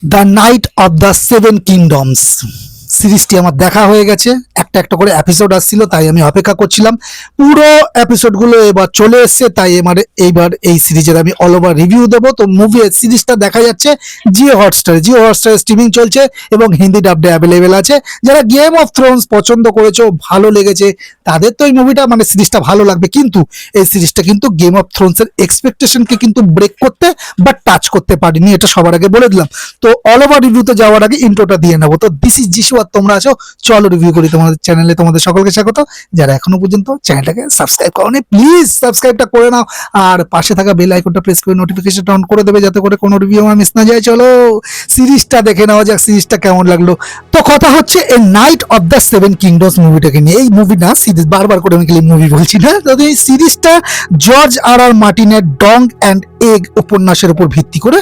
The night of the seven kingdoms সিরিজটি আমার দেখা হয়ে গেছে। একটা একটা করে এপিসোড আসছিল, তাই আমি অপেক্ষা করছিলাম। পুরো এপিসোডগুলো এবার চলে এসছে, তাই এইবার এই সিরিজের আমি অল ওভার রিভিউ দেবো। তো সিরিজটা দেখা যাচ্ছে জিও হটস্টারে স্ট্রিমিং চলছে এবং হিন্দি ডাবডে অ্যাভেলেবেল আছে। যারা গেম অফ থ্রোনস পছন্দ করেছো, ভালো লেগেছে, তাদের তো এই মুভিটা সিরিজটা ভালো লাগবে। কিন্তু এই সিরিজটা কিন্তু গেম অফ থ্রোনসের এক্সপেকটেশনকে কিন্তু ব্রেক করতে বা টাচ করতে পারিনি, এটা সবার আগে বলে দিলাম। তো অল ওভার রিভিউতে যাওয়ার আগে ইন্ট্রোটা দিয়ে নেবো। তো দিস ইজ যিশু আর তোমরা আছো, চলো রিভিউ করি। তোমাদের চ্যানেলে তোমাদের সকলকে স্বাগত। যারা এখনো পর্যন্ত চ্যানেলটাকে সাবস্ক্রাইব করোনি, প্লিজ সাবস্ক্রাইবটা করে নাও আর পাশে থাকা বেল আইকনটা প্রেস করে নোটিফিকেশন অন করে দেবে, যাতে করে কোনো রিভিউ আমার মিস না যায়। চলো সিরিজটা দেখে নেওয়া যাক, সিরিজটা কেমন লাগলো। তো কথা হচ্ছে a knight of the seven kingdoms মুভিটাকে নিয়ে। এই মুভি না, সিরিজ, বারবার করে আমি খালি মুভি বলছি না। তো এই সিরিজটা জর্জ আর আর মার্টিনের ডং অ্যান্ড এগ উপন্যাসের উপর ভিত্তি করে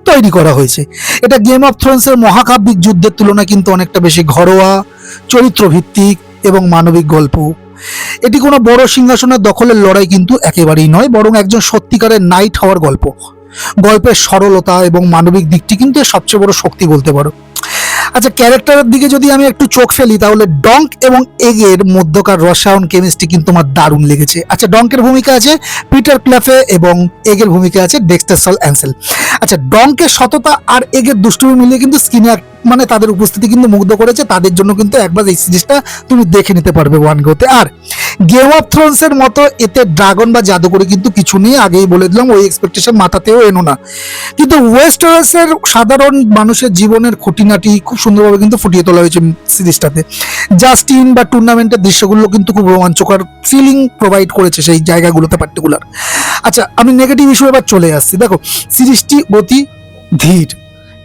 তৈরি করা হয়েছে। এটা গেম অফ থ্রোনসের মহাকাব্যিক যুদ্ধের তুলনায় কিন্তু অনেকটা বেশি ঘরোয়া, চরিত্র ভিত্তিক এবং মানবিক গল্প। এটি কোনো বড় সিংহাসনের দখলের লড়াই কিন্তু একেবারেই নয়, বরং একজন সত্যিকারের নাইট হওয়ার গল্প। গল্পের সরলতা এবং মানবিক দিকটি কিন্তু এর সবচেয়ে বড় শক্তি বলতে পারো। আচ্ছা, ক্যারেক্টারের দিকে যদি আমি একটু চোখ ফেলি, তাহলে ডঙ্ক এবং এগের মধ্যকার রসায়ন কেমিস্ট্রি কিন্তু আমার দারুণ লেগেছে। আচ্ছা, ডঙ্কের ভূমিকা আছে পিটার ক্লাফে এবং এগের ভূমিকা আছে ডেক্সটার সল অ্যান্সেল। আচ্ছা, ডঙ্কের সততা আর এগের দুষ্টুমি মিলিয়ে কিন্তু স্ক্রিনে তাদের উপস্থিতি কিন্তু মুগ্ধ করেছে। তাদের জন্য কিন্তু একবার এই সিরিজটা তুমি দেখে নিতে পারবে ওয়ান গোতে। আর গেম অফ থ্রোনস এর মতো এতে ড্রাগন বা জাদুকরি কিন্তু কিছু নেই, আগেই বলে দিলাম। ওই এক্সপেকটেশন মাথাতেও এনো না। কিন্তু ওয়েস্টারসের সাধারণ মানুষের জীবনের খুঁটিনাটি খুব সুন্দরভাবে কিন্তু ফুটিয়ে তোলা হয়েছে সিরিজটাতে। জাস্টিন বা টুর্নামেন্টের দৃশ্যগুলো কিন্তু খুব রোমাঞ্চকর ফিলিং প্রোভাইড করেছে সেই জায়গাগুলোতে পার্টিকুলার। আচ্ছা, আমি নেগেটিভ ইস্যু এবার চলে আসছি। দেখো, সিরিজটি গতি ধীর,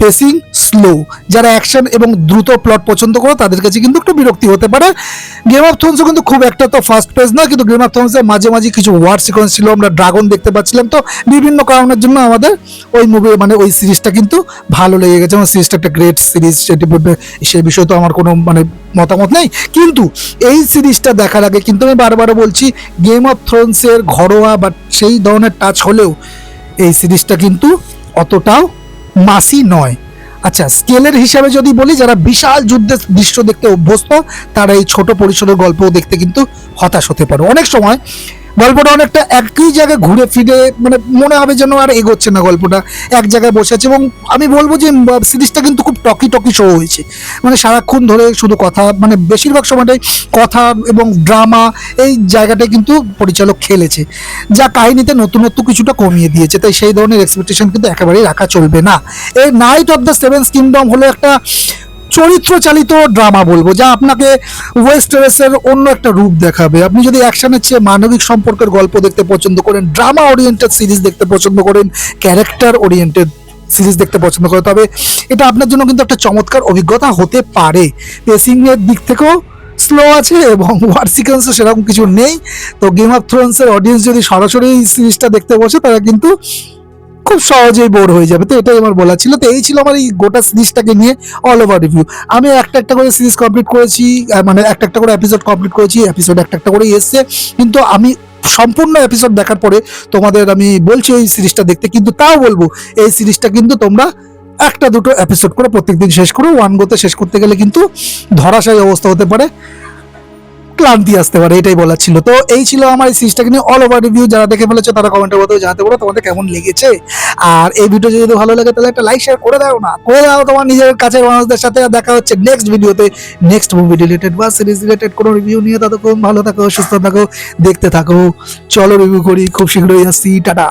পেসিং স্লো। যারা অ্যাকশন এবং দ্রুত প্লট পছন্দ করো তাদের কাছে কিন্তু একটু বিরক্তি হতে পারে। গেম অফ থ্রোনসও কিন্তু খুব একটা তো ফাস্ট পেজ না, কিন্তু গেম অফ থ্রোনসের মাঝে মাঝে কিছু ওয়ার সিকোয়েন্স ছিল, আমরা ড্রাগন দেখতে পাচ্ছিলাম। তো বিভিন্ন কারণের জন্য আমাদের ওই মুভি ওই সিরিজটা কিন্তু ভালো লেগে গেছে। আমার সিরিজটা একটা গ্রেট সিরিজ, সেটি সে বিষয়ে তো আমার কোনো মতামত নেই। কিন্তু এই সিরিজটা দেখার আগে কিন্তু আমি বারবার বলছি, গেম অফ থ্রোনসের ঘরোয়া বা সেই ধরনের টাচ হলেও এই সিরিজটা কিন্তু অতটাও মাসি নয়। আচ্ছা, স্কেলের হিসাবে যদি বলি, যারা বিশাল যুদ্ধের দৃশ্য দেখতে অভ্যস্ত তারা এই ছোট পরিসরের গল্প দেখতে কিন্তু হতাশ হতে পারে। অনেক সময় গল্পটা অনেকটা একই জায়গায় ঘুরে ফিরে মনে হবে যেন আর এগোচ্ছে না, গল্পটা এক জায়গায় বসে আছে। এবং আমি বলবো যে সিরিজটা কিন্তু খুব টকি শো হয়েছে। সারাক্ষণ ধরে শুধু কথা, বেশিরভাগ সময়টাই কথা এবং ড্রামা, এই জায়গাটায় কিন্তু পরিচালক খেলেছে, যা কাহিনীতে নতুনত্ব কিছুটা কমিয়ে দিয়েছে। তাই সেই ধরনের এক্সপেকটেশন কিন্তু একেবারেই রাখা চলবে না। এই night of the seven kingdom হলো একটা চরিত্র চালিত ড্রামা বলবো, যা আপনাকে ওয়েস্টারসের অন্য একটা রূপ দেখাবে। আপনি যদি অ্যাকশনের চেয়ে মানবিক সম্পর্কের গল্প দেখতে পছন্দ করেন, ড্রামা ওরিয়েন্টেড সিরিজ দেখতে পছন্দ করেন, ক্যারেক্টার ওরিয়েন্টেড সিরিজ দেখতে পছন্দ করেন, তবে এটা আপনার জন্য কিন্তু একটা চমৎকার অভিজ্ঞতা হতে পারে। পেসিং এর দিক থেকেও স্লো আছে এবং ওয়ার সিকোয়েন্সও সেরকম কিছু নেই। তো গেম অফ থ্রোনসের অডিয়েন্স যদি সরাসরি এই সিরিজটা দেখতে বসে, তারা কিন্তু খুব সহজেই বোর হয়ে যাবে। তো এটাই আমার বলা ছিল। তো এই ছিল আমার এই গোটা সিরিজটাকে নিয়ে অল ওভার রিভিউ। আমি একটা একটা করে সিরিজ কমপ্লিট করেছি, একটা একটা করে এপিসোড কমপ্লিট করেছি, এপিসোড একটা একটা করেই এসছে। কিন্তু আমি সম্পূর্ণ এপিসোড দেখার পরে তোমাদের আমি বলছি এই সিরিজটা দেখতে, কিন্তু তাও বলবো এই সিরিজটা কিন্তু তোমরা একটা দুটো এপিসোড করে প্রত্যেকদিন শেষ করো। ওয়ান গোতে শেষ করতে গেলে কিন্তু ধরাশায়ী অবস্থা হতে পারে, ক্লান্তি আসতে পারে, এটাই বলার ছিল। তো এই ছিল আমার এই সিরিজটাকে নিয়ে অল ওভার রিভিউ। যারা দেখে ফেলেছো তারা কমেন্টের মধ্যে জানাতে পারো তোমাদের কেমন লেগেছে। আর এই ভিডিও যদি ভালো লাগে তাহলে একটা লাইক শেয়ার করে দাও না, করে দাও তোমার নিজের কাছের মানুষদের সাথে। দেখা হচ্ছে নেক্সট ভিডিওতে, নেক্সট মুভি রিলেটেড বা সিরিজ রিলেটেড কোনো রিভিউ নিয়ে। ততক্ষণ ভালো থাকো, সুস্থ থাকো, দেখতে থাকো। চলো রিভিউ করি, খুব শীঘ্রই আসছি। টাটা।